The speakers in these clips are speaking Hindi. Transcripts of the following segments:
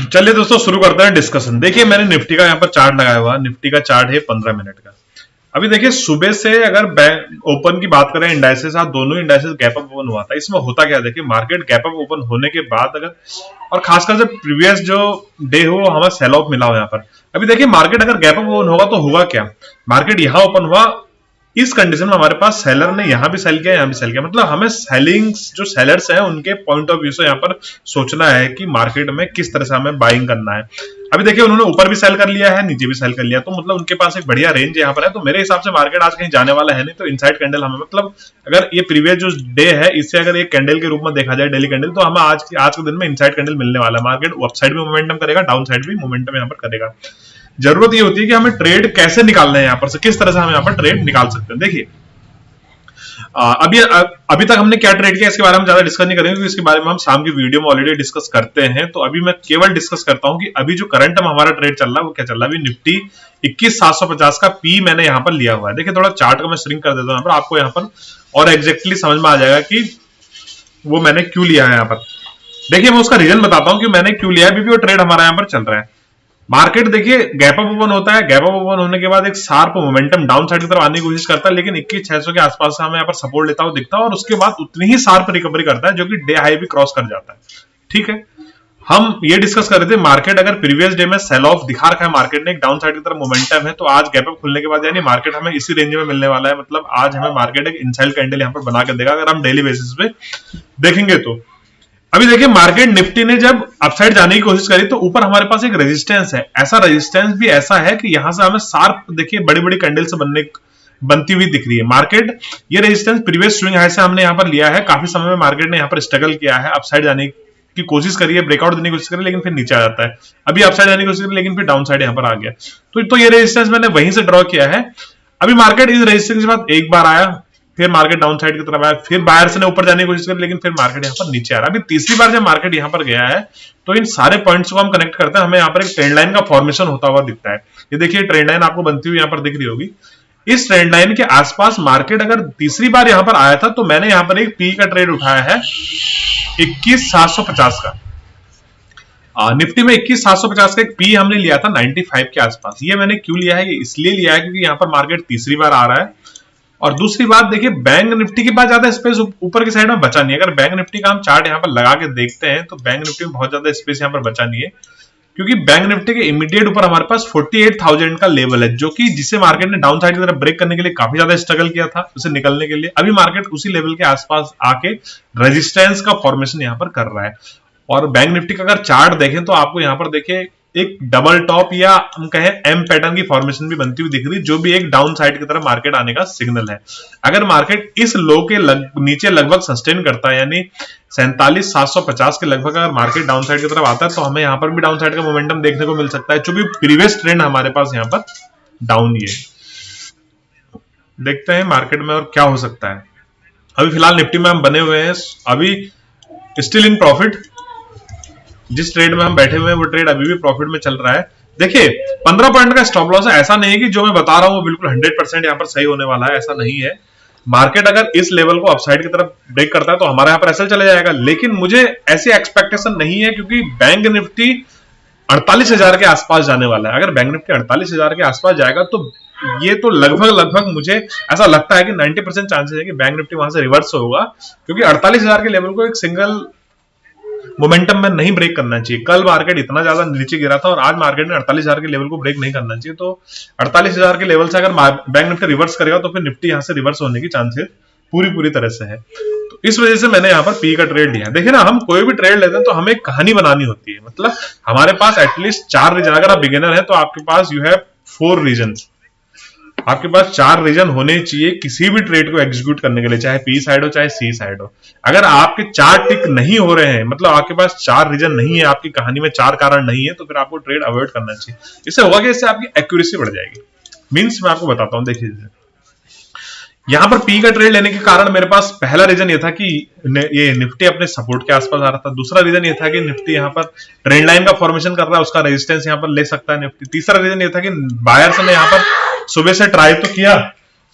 चलिए दोस्तों शुरू करते हैं डिस्कशन। देखिए मैंने निफ्टी का यहाँ पर चार्ट लगाया हुआ, निफ्टी का चार्ट है 15 मिनट का। अभी देखिए सुबह से अगर ओपन की बात करें इंडाइसेस, दोनों इंडाइसेस गैप अप ओपन हुआ था। इसमें होता क्या है, देखिए मार्केट गैप अप ओपन होने के बाद अगर और खासकर जब प्रीवियस जो डे हो हमें सेल ऑफ मिला हो यहाँ पर। अभी देखिए मार्केट अगर गैप अप ओपन होगा तो होगा क्या, मार्केट यहाँ ओपन हुआ, इस कंडीशन में हमारे पास सेलर ने यहां भी सेल किया, यहां भी सेल किया। मतलब हमें सेलिंग्स जो सेलर्स हैं उनके पॉइंट ऑफ व्यू से यहां पर सोचना है कि मार्केट में किस तरह से हमें बाइंग करना है। अभी देखिए उन्होंने ऊपर भी सेल कर लिया है, नीचे भी सेल कर लिया, तो मतलब उनके पास एक बढ़िया रेंज यहाँ पर है। तो मेरे हिसाब से मार्केट आज कहीं जाने वाला है नहीं। तो इनसाइड कैंडल हमें मतलब अगर ये प्रीवियस जो डे है इससे अगर एक कैंडल के रूप में देखा जाए डेली कैंडल, तो हमें आज के दिन में इनसाइड कैंडल मिलने वाला है। मार्केट अपसाइड भी मोमेंटम करेगा, डाउन साइड भी मोमेंटम यहाँ पर करेगा। जरूरत ये होती है कि हमें ट्रेड कैसे निकालना है यहाँ पर से, किस तरह से हम यहाँ पर ट्रेड निकाल सकते हैं। देखिए अभी तक हमने क्या ट्रेड किया इसके बारे में ज्यादा डिस्कस नहीं करेंगे, क्योंकि इसके बारे में हम शाम की वीडियो में ऑलरेडी डिस्कस करते हैं। तो अभी मैं केवल डिस्कस करता हूं कि अभी जो करंट में हमारा ट्रेड चल रहा है वो क्या चल रहा है। अभी निफ्टी 21750 का पी मैंने यहाँ पर लिया हुआ है। देखिए थोड़ा चार्ट को मैं श्रिंक कर देता हूं यहाँ पर, आपको यहाँ पर और एग्जैक्टली समझ में आ जाएगा कि वो मैंने क्यों लिया है यहाँ पर। देखिए मैं उसका रीजन बताता हूं कि मैंने क्यों लिया है, क्योंकि वो ट्रेड हमारा यहाँ पर चल रहा है। मार्केट देखिए गैप अप ओपन होता है, गैप अप ओपन होने के बाद एक शार्प मोमेंटम डाउन साइड की तरफ आने की कोशिश करता है, लेकिन 21600 के आसपास से हमें यहाँ पर सपोर्ट लेता हुआ दिखता है और उसके बाद उतनी ही शार्प रिकवरी करता है जो कि डे हाई भी क्रॉस कर जाता है। ठीक है, हम ये डिस्कस कर रहे थे मार्केट अगर प्रीवियस डे में सेल ऑफ दिखा रखा है मार्केट ने, एक डाउन साइड की तरफ मोमेंटम है, तो आज गैप अप खुलने के बाद यानी मार्केट हमें इसी रेंज में मिलने वाला है। मतलब आज हमें मार्केट एक इनसाइड कैंडल यहाँ पर बना के देगा अगर हम डेली बेसिस पे देखेंगे तो। अभी देखिए मार्केट निफ्टी ने जब अपसाइड जाने की कोशिश करी तो ऊपर हमारे पास एक रेजिस्टेंस है, ऐसा रेजिस्टेंस भी ऐसा है कि यहां से हमें शार्प देखिए बड़ी बड़ी कैंडल से बनती हुई दिख रही है मार्केट। ये रेजिस्टेंस प्रीवियस स्विंग हाई से हमने यहाँ पर लिया है। काफी समय में मार्केट ने यहाँ पर स्ट्रगल किया है, अपसाइड जाने की कोशिश करी है, ब्रेकआउट देने की कोशिश करी, लेकिन फिर नीचे आ जाता है। अभी अपसाइड जाने की कोशिश करी लेकिन फिर डाउन साइड यहाँ पर आ गया। तो ये रेजिस्टेंस मैंने वहीं से ड्रॉ किया है। अभी मार्केट इस रेजिस्टेंस के बाद एक बार आया, फिर मार्केट डाउन साइड की तरफ आया, फिर बायर्स ने ऊपर जाने की कोशिश करी, लेकिन फिर मार्केट यहाँ पर नीचे आ रहा है। अभी तीसरी बार जब मार्केट यहाँ पर गया है तो इन सारे पॉइंट्स को हम कनेक्ट करते हैं, हमें यहाँ पर एक ट्रेंड लाइन का फॉर्मेशन होता हुआ दिखता है। ये देखिए ट्रेंड लाइन आपको बनती हुई यहाँ पर दिख रही होगी। इस ट्रेंड लाइन के आसपास मार्केट अगर तीसरी बार यहाँ पर आया था तो मैंने यहाँ पर एक पी का ट्रेड उठाया है 21750 का। निफ्टी में 21750 का एक पी हमने लिया था 95 के आसपास। ये मैंने क्यों लिया है, ये इसलिए लिया है क्योंकि यहाँ पर मार्केट तीसरी बार आ रहा है। और दूसरी बात देखिए बैंक निफ्टी के पास ज्यादा स्पेस ऊपर की साइड में बचा नहीं है। अगर बैंक निफ्टी का हम चार्ट यहाँ पर लगा के देखते हैं तो बैंक निफ्टी में बहुत ज्यादा स्पेस यहाँ पर बचा नहीं है, क्योंकि बैंक निफ्टी के इमीडिएट ऊपर हमारे पास 48,000 का लेवल है, जो कि जिसे मार्केट ने डाउन साइड की तरफ ब्रेक करने के लिए काफी ज्यादा स्ट्रगल किया था उसे निकलने के लिए। अभी मार्केट उसी लेवल के आसपास आके रेजिस्टेंस का फॉर्मेशन यहाँ पर कर रहा है। और बैंक निफ्टी का अगर चार्ट देखें तो आपको यहाँ पर देखिए एक डबल टॉप या हम कहें एम पैटर्न की फॉर्मेशन भी बनती हुई दिख रही है, जो भी एक डाउन साइड की तरफ मार्केट आने का सिग्नल है। अगर मार्केट इस लो के नीचे लगभग सस्टेन करता है, यानी 47,750 के लगभग अगर मार्केट डाउन साइड की तरफ आता है तो हमें यहाँ पर भी डाउन साइड का मोमेंटम देखने को मिल सकता है, क्योंकि प्रीवियस ट्रेंड हमारे पास यहाँ पर डाउन ही है। देखते हैं मार्केट में और क्या हो सकता है। अभी फिलहाल निफ्टी में हम बने हुए हैं, अभी स्टिल इन प्रॉफिट। जिस ट्रेड में हम बैठे हुए हैं वो ट्रेड अभी भी प्रॉफिट में चल रहा है। देखिए 15 पॉइंट का स्टॉप लॉस है, ऐसा नहीं है कि जो मैं बता रहा हूं वो बिल्कुल 100% यहाँ पर सही होने वाला है, ऐसा नहीं है। मार्केट अगर इस लेवल को अपसाइड की तरफ ब्रेक करता है तो हमारे यहाँ पर ऐसा चला जाएगा, लेकिन मुझे ऐसी एक्सपेक्टेशन नहीं है, क्योंकि बैंक निफ्टी 48,000 के आसपास जाने वाला है। अगर बैंक निफ्टी 48,000 के आसपास जाएगा तो ये तो लगभग मुझे ऐसा लगता है कि 90% चांसेस है कि बैंक निफ्टी वहां से रिवर्स होगा, क्योंकि 48,000 के लेवल को एक सिंगल मोमेंटम में नहीं ब्रेक करना चाहिए। कल मार्केट इतना ज्यादा नीचे गिरा था और आज मार्केट ने 48,000 के लेवल को ब्रेक नहीं करना चाहिए। तो 48,000 के लेवल से अगर बैंक निफ्टी रिवर्स करेगा तो फिर निफ्टी यहां से रिवर्स होने की चांसेस पूरी तरह से है। तो इस वजह से मैंने यहाँ पर पी का ट्रेड लिया। देखिए ना, हम कोई भी ट्रेड लेते हैं तो हमें एक कहानी बनानी होती है। मतलब हमारे पास एटलीस्ट 4 रीजन, अगर आप बिगिनर है तो आपके पास यू हैव 4 रीजन, आपके पास 4 रीजन होने चाहिए किसी भी ट्रेड को एग्जीक्यूट करने के लिए, चाहे पी साइड हो चाहे सी साइड हो। अगर आपके 4 टिक नहीं हो रहे हैं, मतलब आपके पास 4 रीजन नहीं है, आपकी कहानी में 4 कारण नहीं है, तो फिर आपको ट्रेड अवॉइड करना चाहिए। इससे होगा कि इससे आपकी एक्यूरेसी बढ़ जाएगी। मींस मैं आपको बताता हूं, देखिए यहां पर पी का ट्रेड लेने के कारण मेरे पास पहला रीजन ये था कि ये निफ्टी अपने सपोर्ट के आसपास आ रहा था। दूसरा रीजन ये था कि निफ्टी यहां पर ट्रेंड लाइन का फॉर्मेशन कर रहा है, उसका रेजिस्टेंस यहां पर ले सकता है निफ्टी। तीसरा रीजन ये था कि बायर्स ने यहां पर सुबह से ट्राई तो किया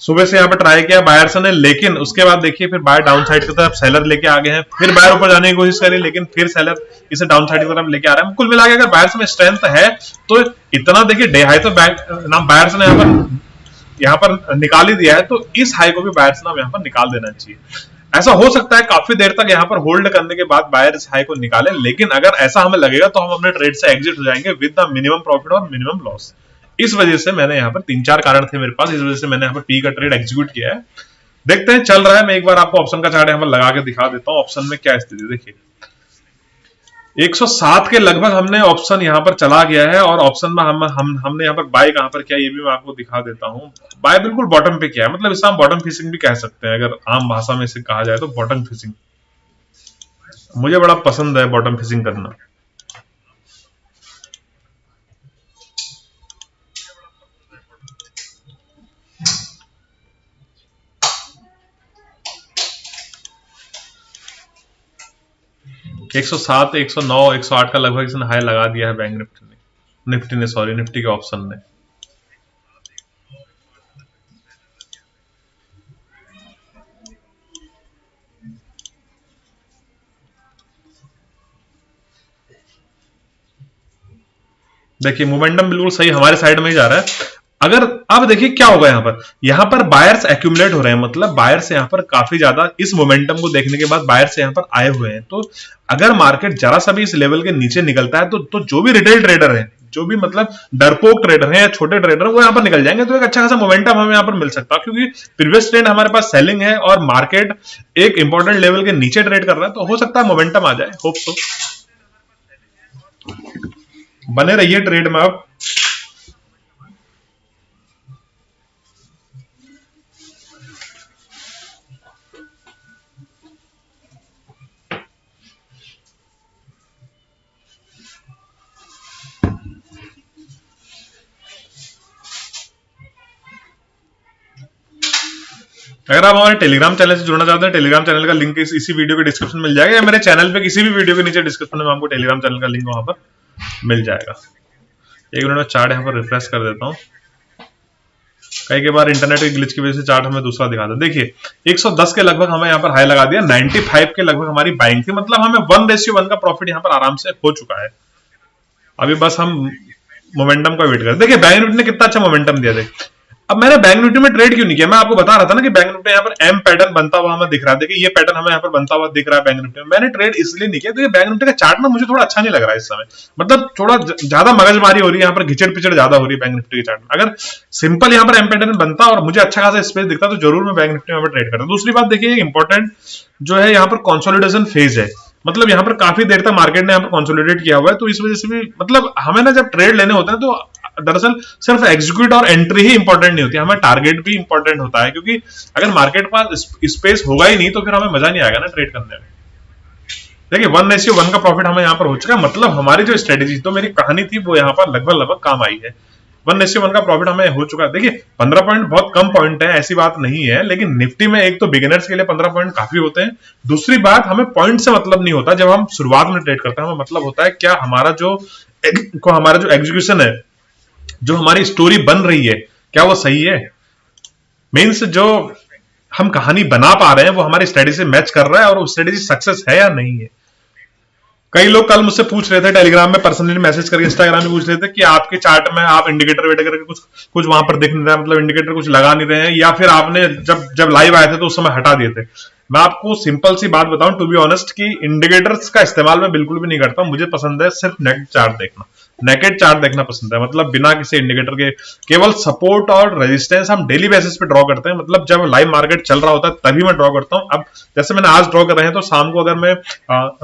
सुबह से यहाँ पर ट्राई किया बायर्स ने, लेकिन उसके बाद देखिए फिर बायर डाउन साइड की तरफ सेलर लेके आ गए हैं, फिर बायर ऊपर जाने की कोशिश करी लेकिन फिर सेलर इसे डाउन साइड की तरफ लेके आ रहा है। कुल मिला के अगर बायर्स में स्ट्रेंथ है तो इतना देखिए डे हाई तो बायर्स ने यहाँ पर निकाल ही दिया है, तो इस हाई को भी बायर्स ने यहाँ पर निकाल देना चाहिए। ऐसा हो सकता है काफी देर तक यहाँ पर होल्ड करने के बाद बायर इस हाई को निकाले, लेकिन अगर ऐसा हमें लगेगा तो हम अपने ट्रेड से एग्जिट हो जाएंगे विद द मिनिमम प्रॉफिट और मिनिमम लॉस। इस वजह से मैंने यहाँ पर 3-4 कारण थे मेरे पास, इस वजह से मैंने यहाँ पर पी का ट्रेड एग्जीक्यूट किया है। देखते हैं चल रहा है। मैं एक बार आपको ऑप्शन का चार्ट यहाँ पर लगा के दिखा देता हूँ ऑप्शन में क्या स्थिति। देखिए 107 के लगभग हमने ऑप्शन यहाँ पर चला गया है, और ऑप्शन में हमने यहाँ पर बाय कहां पर किया ये भी मैं आपको दिखा देता हूँ। बाय बिल्कुल बॉटम पे किया है, मतलब इसे हम बॉटम फिशिंग भी कह सकते हैं अगर आम भाषा में इसे कहा जाए तो बॉटम फिशिंग। मुझे बड़ा पसंद है बॉटम फिशिंग करना। एक 107, 109, 108 का लगभग इसने हाई लगा दिया है बैंक निफ्टी ने सॉरी निफ्टी के ऑप्शन ने। देखिए मोमेंटम बिल्कुल सही हमारे साइड में ही जा रहा है। अगर अब देखिए क्या होगा यहाँ पर बायर्स एक्यूमुलेट हो रहे हैं, मतलब बायर्स यहाँ पर काफी ज्यादा इस मोमेंटम को देखने के बाद बायर्स यहाँ पर आए हुए हैं। तो अगर मार्केट जरा सा भी इस लेवल के नीचे निकलता है तो जो भी रिटेल ट्रेडर है, जो भी मतलब डरपोक ट्रेडर है या छोटे ट्रेडर है, वो यहाँ पर निकल जाएंगे। तो एक अच्छा खासा मोमेंटम हमें यहाँ पर मिल सकता है, क्योंकि प्रीवियस ट्रेंड हमारे पास सेलिंग है और मार्केट एक इंपॉर्टेंट लेवल के नीचे ट्रेड कर रहा है, तो हो सकता है मोमेंटम आ जाए। Hope so. बने रहिए ट्रेड में। अब अगर आप हमारे टेलीग्राम चैनल से जुड़ना चाहते हैं, टेलीग्राम चैनल का लिंक इसी वीडियो के डिस्क्रिप्शन में मिल जाएगा, या मेरे चैनल पे किसी भी वीडियो के नीचे डिस्क्रिप्शन में आपको टेलीग्राम चैनल का लिंक वहां पर मिल जाएगा। एक मिनट में चार्ट यहाँ पर रिफ्रेश कर देता हूँ, कई बार इंटरनेट के ग्लिच की वजह से चार्ट हमें दूसरा दिखाता है। देखिए 110 के लगभग हमें यहाँ पर हाई लगा दिया, 95 के लगभग हमारी बाइंग थी, मतलब हमें 1:1 का प्रॉफिट यहाँ पर आराम से हो चुका है। अभी बस हम मोमेंटम का वेट करें। देखिए बैंक निफ्टी ने कितना अच्छा मोमेंटम दिया। देखिए अब मैंने बैंक निफ्टी में ट्रेड क्यों नहीं किया, मैं आपको बता रहा था ना कि बैंक निफ्टी यहाँ पर एम पैटर्न बनता हुआ हमें दिख रहा है। देखिए ये पैटर्न हमें यहाँ पर बनता हुआ दिख रहा है बैंक निफ्टी में। मैंने ट्रेड इसलिए नहीं किया क्योंकि बैंक निफ्टी का चार्ट ना मुझे थोड़ा अच्छा नहीं लग रहा है इस समय, मतलब थोड़ा ज्यादा मगजमारी हो रही है यहाँ पर, घिचड़ पिचड़ ज्यादा हो रही है बैंक निफ्टी के चार्ट में। अगर सिंपल यहाँ पर एम पैटर्न बनता और मुझे अच्छा खासा स्पेस दिखता तो जरूर मैं बैंक निफ्टी में ट्रेड करता। दूसरी बात देखिए इंपॉर्टेंट जो है यहाँ पर कंसोलिडेशन फेज है, मतलब यहाँ पर काफी देर तक मार्केट ने यहाँ पर कंसोलिडेट किया हुआ है, तो इस वजह से भी मतलब हमें ना जब ट्रेड लेने होते हैं तो दरअसल सिर्फ एग्जीक्यूट और एंट्री ही इंपॉर्टेंट नहीं होती, हमें टारगेट भी इंपॉर्टेंट होता है, क्योंकि अगर मार्केट पास स्पेस होगा ही नहीं तो फिर हमें मजा नहीं आएगा ना ट्रेड करने में। देखिए 1:1 का प्रॉफिट हमें यहाँ पर हो चुका है, मतलब हमारी जो स्ट्रेटेजी तो मेरी कहानी थी वो यहाँ पर लगभग काम आई है। 1:1 का प्रॉफिट हमें हो चुका है। देखिए 15 पॉइंट बहुत कम पॉइंट है, ऐसी बात नहीं है, लेकिन निफ्टी में एक तो बिगिनर्स के लिए 15 पॉइंट काफी होते हैं। दूसरी बात हमें पॉइंट से मतलब नहीं होता जब हम शुरुआत में ट्रेड करते हैं, हमें मतलब होता है क्या हमारा जो एग्जीक्यूशन है, जो हमारी स्टोरी बन रही है क्या वो सही है, मीन्स जो हम कहानी बना पा रहे हैं वो हमारी स्ट्रेटेजी से मैच कर रहा है और वो स्ट्रेटेजी सक्सेस है या नहीं है। कई लोग कल मुझसे पूछ रहे थे टेलीग्राम में पर्सनली मैसेज करके, इंस्टाग्राम में पूछ रहे थे कि आपके चार्ट में आप इंडिकेटर वेट करके कुछ वहां पर दिख नहीं रहा है, मतलब इंडिकेटर कुछ लगा नहीं रहे हैं, या फिर आपने जब लाइव आए थे तो उस समय हटा दिए थे। मैं आपको सिंपल सी बात बताऊं टू बी ऑनेस्ट कि इंडिकेटर्स का इस्तेमाल मैं बिल्कुल भी नहीं करता। मुझे पसंद है सिर्फ नेकेड चार्ट देखना, नेकेड चार्ट देखना पसंद है, मतलब बिना किसी इंडिकेटर के केवल सपोर्ट और रेजिस्टेंस हम डेली बेसिस पे ड्रॉ करते हैं, मतलब जब लाइव मार्केट चल रहा होता है तभी मैं ड्रॉ करता हूं। अब जैसे मैंने आज ड्रॉ कर रहे हैं तो शाम को अगर मैं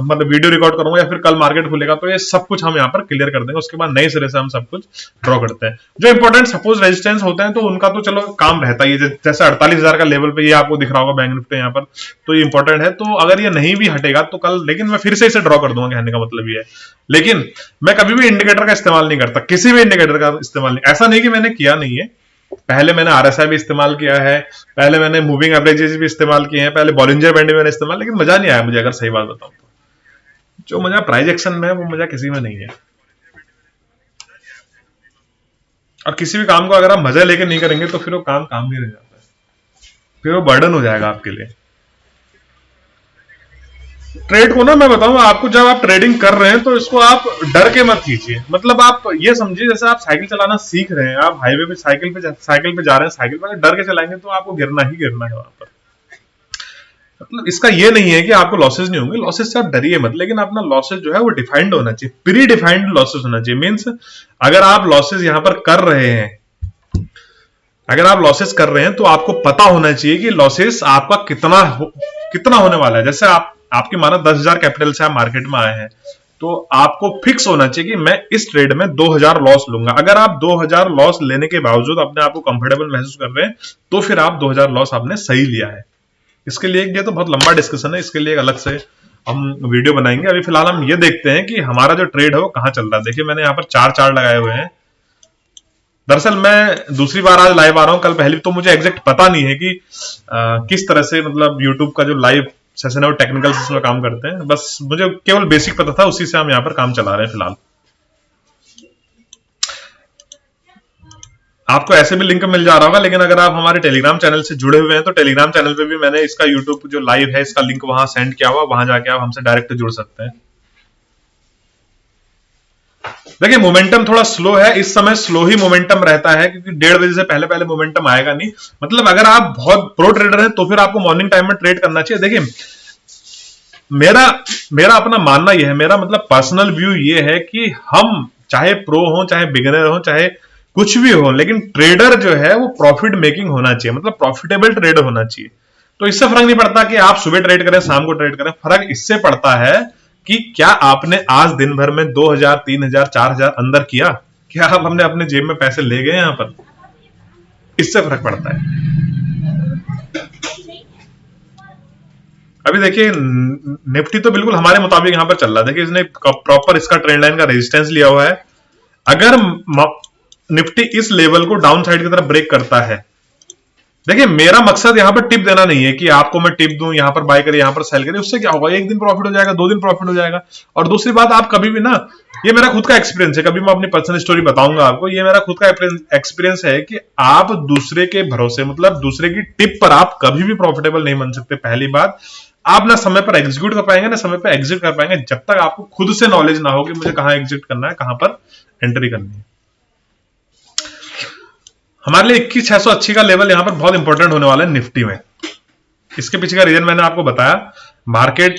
मतलब वीडियो रिकॉर्ड करूंगा या फिर कल मार्केट खुलेगा तो ये सब कुछ हम यहाँ पर क्लियर कर देंगे, उसके बाद नए सिरे से हम सब कुछ ड्रॉ करते हैं। जो इंपॉर्टेंट सपोज रेजिस्टेंस होते हैं तो उनका तो चलो काम रहता ही है, जैसे 48,000 का लेवल पे ये आपको दिख रहा होगा बैंक निफ्टी यहाँ पर, तो ये इंपॉर्टेंट है। तो अगर ये नहीं भी हटेगा तो कल, लेकिन मैं फिर से इसे ड्रॉ कर दूंगा, कहने का मतलब ये है। लेकिन मैं कभी भी इंडिकेटर का इस्तेमाल नहीं करता, किसी भी इंडिकेटर का इस्तेमाल नहीं। ऐसा नहीं कि मैंने किया नहीं है, पहले मैंने आरएसआई भी इस्तेमाल किया है, पहले मैंने मूविंग एवरेजेस भी इस्तेमाल किए हैं, पहले बॉलिंजर बैंड भी मैंने इस्तेमाल, लेकिन मजा नहीं आया मुझे, अगर सही बात बताऊं तो। जो मजा प्राइस एक्शन में है वो मजा किसी में नहीं है। और किसी भी काम को अगर आप मजा लेके नहीं करेंगे तो फिर वो काम नहीं रह जाता है। फिर वो बर्डन हो जाएगा आपके लिए। ट्रेड को ना मैं बताऊं आपको, जब आप ट्रेडिंग कर रहे हैं तो इसको आप डर के मत कीजिए। मतलब आप ये समझिए जैसे आप साइकिल चलाना सीख रहे हैं, आप हाईवे पे साइकिल पे जा रहे हैं, साइकिल पे अगर डर के चलाएंगे तो आपको गिरना ही गिरना है वहां पर। मतलब इसका ये नहीं है कि आपको लॉसेस नहीं होंगे, लॉसेस से आप डरिए मत, लेकिन अपना लॉसेस जो है वो डिफाइंड होना चाहिए, प्री डिफाइंड लॉसेस होना चाहिए। मीन्स अगर आप लॉसेस यहां पर कर रहे हैं, अगर आप लॉसेस कर रहे हैं तो आपको पता होना चाहिए कि लॉसेस आपका कितना होने वाला है। जैसे आपके माना 10,000 कैपिटल से आप मार्केट में आए हैं, तो आपको फिक्स होना चाहिए कि मैं इस ट्रेड में 2,000 लॉस लूंगा। अगर आप 2,000 लॉस लेने के बावजूद अपने आप को कंफर्टेबल महसूस कर रहे हैं, तो फिर आप 2,000 लॉस आपने सही लिया है। इसके लिए ये तो बहुत लंबा डिस्कशन है, इसके लिए अलग से हम वीडियो बनाएंगे। अभी फिलहाल हम ये देखते हैं कि हमारा जो ट्रेड है वो कहां चल रहा है। देखिए मैंने यहाँ पर 4 चार्ट लगाए हुए हैं। दरअसल मैं दूसरी बार आज लाइव आ रहा हूं, कल पहले तो मुझे एग्जैक्ट पता नहीं है कि किस तरह से मतलब यूट्यूब का जो लाइव सेशन है वो टेक्निकल सिस्टम में काम करते हैं। बस मुझे केवल बेसिक पता था, उसी से हम यहाँ पर काम चला रहे हैं फिलहाल। आपको ऐसे भी लिंक मिल जा रहा होगा, लेकिन अगर आप हमारे टेलीग्राम चैनल से जुड़े हुए हैं तो टेलीग्राम चैनल पे भी मैंने इसका यूट्यूब जो लाइव है इसका लिंक वहां सेंड किया हुआ, वहां जाके आप हमसे डायरेक्ट जुड़ सकते हैं। देखिए मोमेंटम थोड़ा स्लो है इस समय, स्लो ही मोमेंटम रहता है क्योंकि 1:30 बजे से पहले पहले मोमेंटम आएगा नहीं। मतलब अगर आप बहुत प्रो ट्रेडर हैं तो फिर आपको मॉर्निंग टाइम में ट्रेड करना चाहिए। देखिए मेरा अपना मानना यह है, मेरा मतलब पर्सनल व्यू ये है कि हम चाहे प्रो हो, चाहे बिगिनर हो, चाहे कुछ भी हो, लेकिन ट्रेडर जो है वो प्रॉफिट मेकिंग होना चाहिए, मतलब प्रॉफिटेबल ट्रेडर होना चाहिए। तो इससे फर्क नहीं पड़ता कि आप सुबह ट्रेड करें शाम को ट्रेड करें, फर्क इससे पड़ता है कि क्या आपने आज दिन भर में 2,000 3,000 4,000 अंदर किया, क्या आप हमने अपने जेब में पैसे ले गए यहां पर, इससे फर्क पड़ता है। अभी देखिए निफ्टी तो बिल्कुल हमारे मुताबिक यहां पर चल रहा है। देखिए इसने प्रॉपर इसका ट्रेंड लाइन का रेजिस्टेंस लिया हुआ है। अगर निफ्टी इस लेवल को डाउन साइड की तरफ ब्रेक करता है, देखिए मेरा मकसद यहां पर टिप देना नहीं है कि आपको मैं टिप दूं, यहां पर बाय करें यहां पर सेल करें, उससे क्या होगा, एक दिन प्रॉफिट हो जाएगा, 2 दिन प्रॉफिट हो जाएगा। और दूसरी बात, आप कभी भी ना, ये मेरा खुद का एक्सपीरियंस है, कभी मैं अपनी पर्सनल स्टोरी बताऊंगा आपको, ये मेरा खुद का एक्सपीरियंस है कि आप दूसरे के भरोसे, मतलब दूसरे की टिप पर आप कभी भी प्रॉफिटेबल नहीं बन सकते। पहली बात, आप ना समय पर एग्जीक्यूट कर पाएंगे ना समय पर एग्जिट कर पाएंगे, जब तक आपको खुद से नॉलेज ना हो कि मुझे कहां एग्जिट करना है, कहां पर एंट्री करनी है। हमारे लिए 21,680 का लेवल यहां पर बहुत इंपॉर्टेंट होने वाला है निफ्टी में। इसके पीछे का रीजन मैंने आपको बताया, मार्केट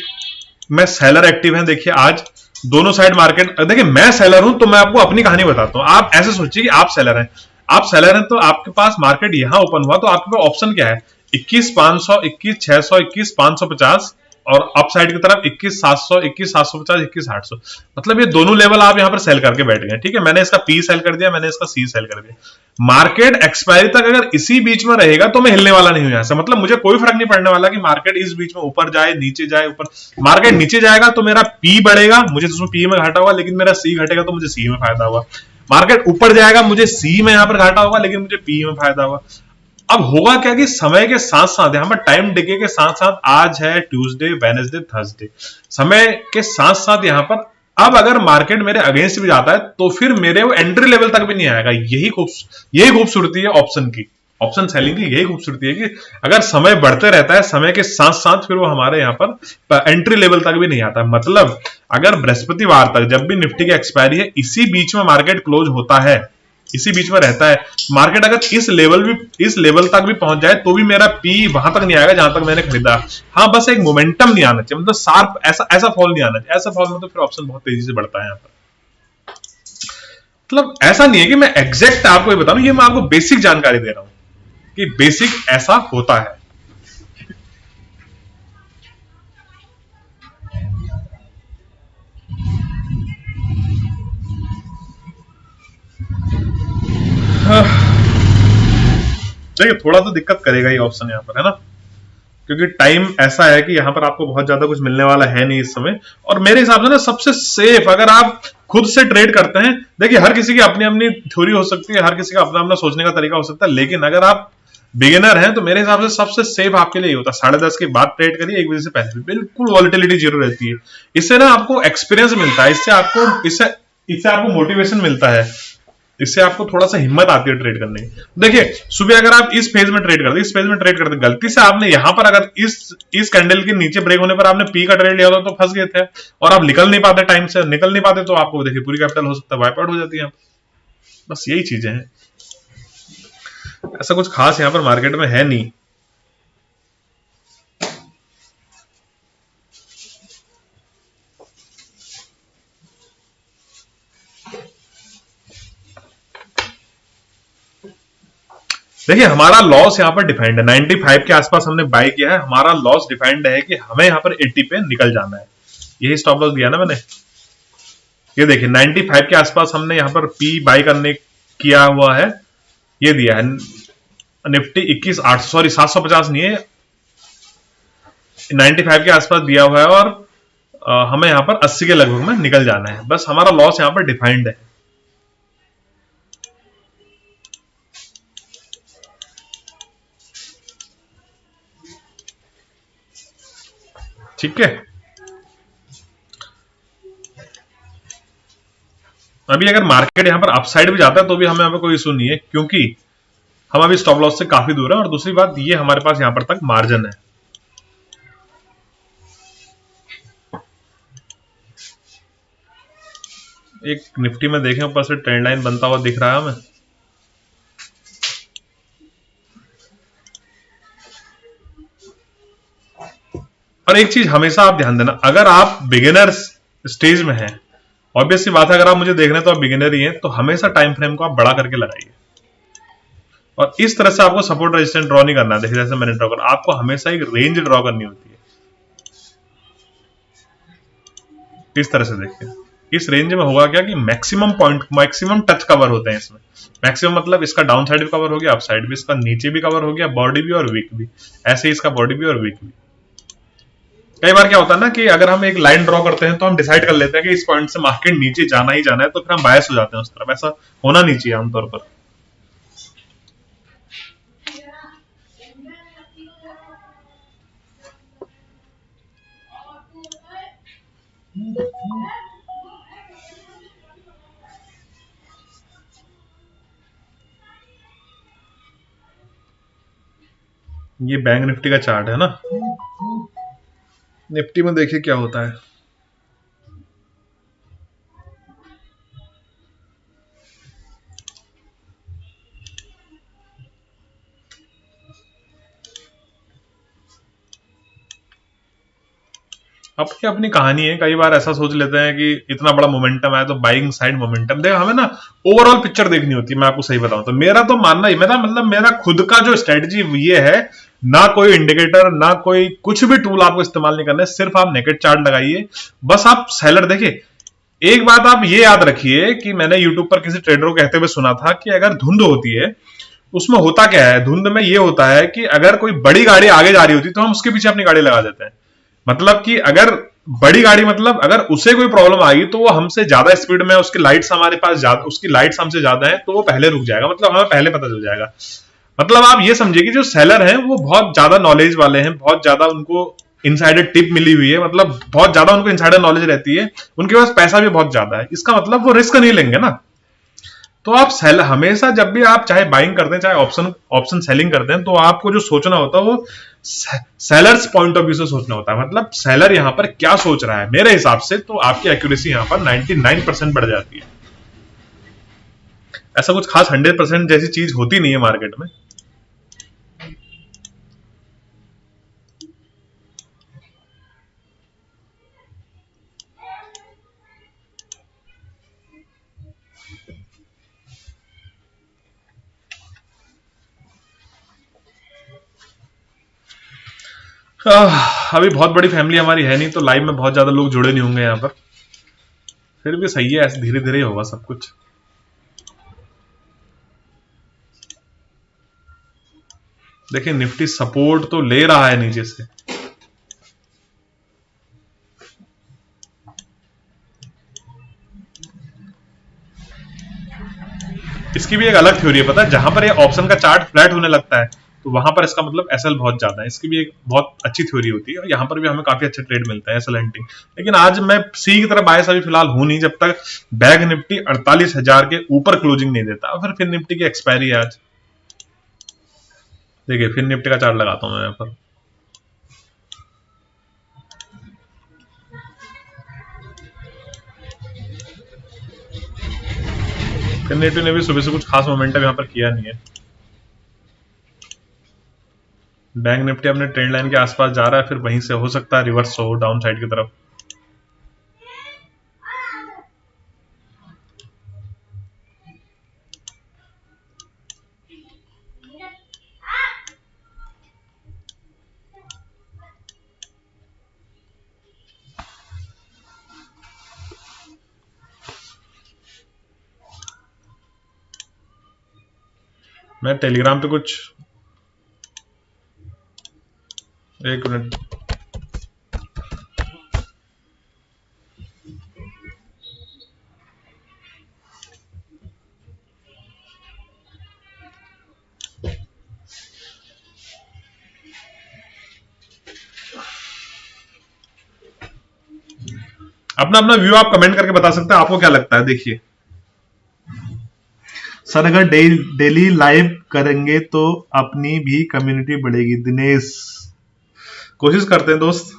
में सेलर एक्टिव हैं। देखिए आज दोनों साइड मार्केट, देखिए मैं सेलर हूं तो मैं आपको अपनी कहानी बताता हूं। आप ऐसे सोचिए कि आप सेलर हैं, आप सेलर हैं तो आपके पास मार्केट यहां ओपन हुआ तो आपके पास ऑप्शन क्या है, 21,500, 21,600, 21,550 और अप साइड की तरफ 21,700, 21,750, 21,800। मतलब ये दोनों लेवल आप यहां पर सेल करके बैठ गए। ठीक है, मैंने इसका पी सेल कर दिया, मैंने इसका सी सेल कर दिया। मार्केट एक्सपायरी तक अगर इसी बीच में रहेगा तो मैं हिलने वाला नहीं हूं यहां से। मतलब मुझे कोई फर्क नहीं पड़ने वाला कि मार्केट इस बीच में ऊपर जाए नीचे जाए। ऊपर मार्केट नीचे जाएगा तो मेरा पी बढ़ेगा, मुझे जिसमें पी में घाटा होगा, लेकिन मेरा सी घटेगा तो मुझे सी में फायदा होगा। मार्केट ऊपर जाएगा, मुझे सी में यहां पर घाटा होगा, लेकिन मुझे पी में फायदा होगा। अब होगा क्या कि समय के साथ साथ, यहां पर टाइम डिके के साथ साथ, आज है ट्यूसडे, वेडनेसडे, थर्सडे, समय के साथ साथ यहां पर अब अगर मार्केट मेरे अगेंस्ट भी जाता है तो फिर मेरे वो एंट्री लेवल तक भी नहीं आएगा। यही खूबसूरती है ऑप्शन की, ऑप्शन सेलिंग की यही खूबसूरती है कि अगर समय बढ़ते रहता है, समय के साथ साथ फिर वो हमारे यहाँ पर एंट्री लेवल तक भी नहीं आता। मतलब अगर बृहस्पतिवार तक जब भी निफ्टी की एक्सपायरी है, इसी बीच में मार्केट क्लोज होता है, इसी बीच में रहता है मार्केट, अगर इस लेवल तक भी पहुंच जाए तो भी मेरा पी वहां तक नहीं आएगा जहां तक मैंने खरीदा। हाँ, बस एक मोमेंटम नहीं आना चाहिए, मतलब शार्प ऐसा फॉल नहीं आना चाहिए। ऐसा फॉल में तो फिर ऑप्शन बहुत तेजी से बढ़ता है यहाँ पर। मतलब ऐसा नहीं है कि मैं एग्जैक्ट आपको ये बता रहा हूं, ये मैं आपको बेसिक जानकारी दे रहा हूं कि बेसिक ऐसा होता है। देखिए थोड़ा तो दिक्कत करेगा ये ऑप्शन यहाँ पर, है ना, क्योंकि टाइम ऐसा है कि यहाँ पर आपको बहुत ज्यादा कुछ मिलने वाला है नहीं इस समय। और मेरे हिसाब से ना सबसे सेफ, अगर आप खुद से ट्रेड करते हैं, देखिए हर किसी की अपनी अपनी थ्योरी हो सकती है, हर किसी का अपना अपना सोचने का तरीका हो सकता है, लेकिन अगर आप बिगिनर हैं तो मेरे हिसाब से सबसे सेफ आपके लिए होता है 10:30 के बाद ट्रेड करिए, 1 बजे से पहले बिल्कुल वॉलेटिलिटी जीरो रहती है। इससे ना आपको एक्सपीरियंस मिलता है, इससे आपको मोटिवेशन मिलता है। इससे आपको थोड़ा सा हिम्मत आती है ट्रेड करने की। देखिए सुबह अगर आप इस फेज में ट्रेड करते, इस फेज में ट्रेड करते, गलती से आपने यहां पर अगर इस कैंडल के नीचे ब्रेक होने पर आपने पी का ट्रेड लिया होता तो फंस गए थे और आप निकल नहीं पाते, टाइम से निकल नहीं पाते, तो आपको देखिए पूरी कैपिटल हो सकता है वाइप आउट हो जाती है। बस यही चीजें हैं, ऐसा कुछ खास यहां पर मार्केट में है नहीं। देखिए हमारा लॉस यहाँ पर डिफाइंड है, 95 के आसपास हमने बाय किया है, हमारा लॉस डिफाइंड है कि हमें यहाँ पर 80 पे निकल जाना है। यही स्टॉप लॉस दिया ना मैंने, ये देखिए 95 के आसपास हमने यहाँ पर पी बाय करने किया हुआ है, ये दिया है निफ्टी 21,800 सॉरी 750 नहीं है, 95 के आसपास दिया हुआ है और हमें यहाँ पर 80 के लगभग में निकल जाना है। बस हमारा लॉस यहाँ पर डिफाइंड है। ठीक है, अभी अगर मार्केट यहां पर अपसाइड भी जाता है तो भी हमें यहाँ पर कोई इशू नहीं है, क्योंकि हम अभी स्टॉप लॉस से काफी दूर है और दूसरी बात ये हमारे पास यहां पर तक मार्जिन है। एक निफ्टी में देखें ऊपर से ट्रेंड लाइन बनता हुआ दिख रहा है हमें, और एक चीज हमेशा आप ध्यान देना, अगर आप बिगिनर्स स्टेज में हैं, ऑब्वियसली बात है अगर आप मुझे देख रहे हैं तो आप बिगिनर ही हैं, तो हमेशा टाइम फ्रेम को आप बड़ा करके लगाइए और इस तरह से आपको सपोर्ट रेजिस्टेंस ड्रॉ नहीं करना है। देखिए जैसे मैंने ड्रॉ कर, आपको हमेशा एक रेंज ड्रॉ करनी होती है, इस तरह से देखिए इस रेंज में होगा क्या कि maximum point, maximum touch cover होते हैं इसमें। मैक्सिमम मतलब इसका डाउन साइड भी कवर हो गया, अप साइड भी, इसका नीचे भी कवर हो गया, बॉडी भी और वीक भी, ऐसे ही इसका बॉडी भी और वीक भी। कई बार क्या होता है ना कि अगर हम एक लाइन ड्रॉ करते हैं तो हम डिसाइड कर लेते हैं कि इस पॉइंट से मार्केट नीचे जाना ही जाना है, तो फिर हम बायस हो जाते हैं उस तरफ। ऐसा होना नहीं चाहिए आमतौर पर। ये बैंक निफ्टी का चार्ट है ना, निफ्टी में देखिए क्या होता है। अपनी अपनी कहानी है, कई बार ऐसा सोच लेते हैं कि इतना बड़ा मोमेंटम है तो बाइंग साइड मोमेंटम। देखो हमें ना ओवरऑल पिक्चर देखनी होती है। मैं आपको सही बताऊं तो मेरा तो मानना ही, मेरा मतलब मेरा खुद का जो स्ट्रेटजी ये है, ना कोई इंडिकेटर ना कोई कुछ भी टूल आपको इस्तेमाल नहीं करना है, सिर्फ आप नेकेड चार्ट लगाइए, बस आप सेलर देखिए। एक बात आप ये याद रखिए कि मैंने यूट्यूब पर किसी ट्रेडर को कहते हुए सुना था कि अगर धुंध होती है, उसमें होता क्या है, धुंध में ये होता है कि अगर कोई बड़ी गाड़ी आगे जा रही होती तो हम उसके पीछे अपनी गाड़ी लगा देते हैं। मतलब कि अगर बड़ी गाड़ी, मतलब अगर उसे कोई प्रॉब्लम आई तो वो हमसे ज्यादा स्पीड में, उसकी लाइट्स हमारे पास ज्यादा, उसकी लाइट्स हमसे ज्यादा है तो वो पहले रुक जाएगा, मतलब हमें पहले पता चल जाएगा। मतलब आप ये समझिए कि जो सेलर हैं वो बहुत ज्यादा नॉलेज वाले हैं, बहुत ज्यादा उनको इनसाइडर टिप मिली हुई है, मतलब बहुत ज्यादा उनको इनसाइडर नॉलेज रहती है, उनके पास पैसा भी बहुत ज्यादा है, इसका मतलब वो रिस्क नहीं लेंगे ना। तो आप सेल हमेशा जब भी आप चाहे बाइंग करते हैं चाहे ऑप्शन सेलिंग करते हैं, तो आपको जो सोचना होता है वो सेलर्स पॉइंट ऑफ व्यू से सोचना होता है। मतलब सेलर यहां पर क्या सोच रहा है, मेरे हिसाब से तो आपकी एक्यूरेसी यहां पर 99% बढ़ जाती है। ऐसा कुछ खास 100% जैसी चीज होती नहीं है मार्केट में। अभी बहुत बड़ी फैमिली हमारी है नहीं, तो लाइव में बहुत ज्यादा लोग जुड़े नहीं होंगे यहाँ पर, फिर भी सही है, ऐसे धीरे धीरे होगा सब कुछ। देखिए निफ्टी सपोर्ट तो ले रहा है नीचे से, इसकी भी एक अलग थ्योरी है, पता है, जहां पर ये ऑप्शन का चार्ट फ्लैट होने लगता है तो वहां पर इसका मतलब एसएल बहुत ज्यादा है। इसकी भी एक बहुत अच्छी थ्योरी होती है और यहाँ पर भी हमें काफी अच्छे ट्रेड मिलते हैं एसएल हंटिंग। लेकिन आज मैं सी की तरफ बायस अभी फिलहाल हूं नहीं, जब तक बैंक निफ्टी 48,000 के ऊपर क्लोजिंग नहीं देता। फिर निफ्टी की एक्सपायरी है आज। देखिए फिर निफ्टी का चार्ट लगाता हूं मैं यहाँ पर। फिर निफ्टी ने भी सुबह से कुछ खास मोमेंटम यहाँ पर किया नहीं है। बैंक निफ्टी अपने ट्रेंड लाइन के आसपास जा रहा है, फिर वहीं से हो सकता है रिवर्स हो डाउन साइड की तरफ। मैं टेलीग्राम पे कुछ, एक मिनट, अपना अपना व्यू आप कमेंट करके बता सकते हैं, आपको क्या लगता है। देखिए सर अगर डेली लाइव करेंगे तो अपनी भी कम्युनिटी बढ़ेगी। दिनेश, कोशिश करते हैं दोस्त।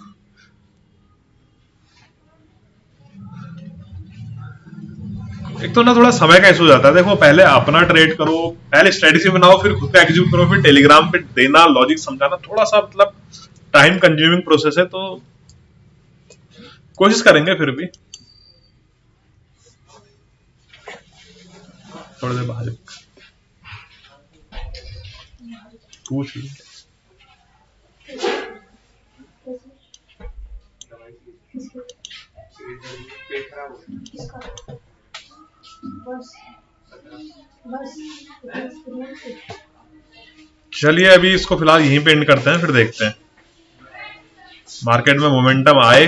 एक तो ना थोड़ा समय का इशू जाता है। देखो पहले अपना ट्रेड करो, पहले स्ट्रेटेजी बनाओ, फिर खुद पे एग्जीक्यूट करो, फिर टेलीग्राम पे देना, लॉजिक समझाना थोड़ा सा मतलब टाइम कंज्यूमिंग प्रोसेस है। तो कोशिश करेंगे फिर भी थोड़ी देर बाहर पूछ ली। चलिए अभी इसको फिलहाल यहीं पे एंड करते हैं, फिर देखते हैं मार्केट में मोमेंटम आए।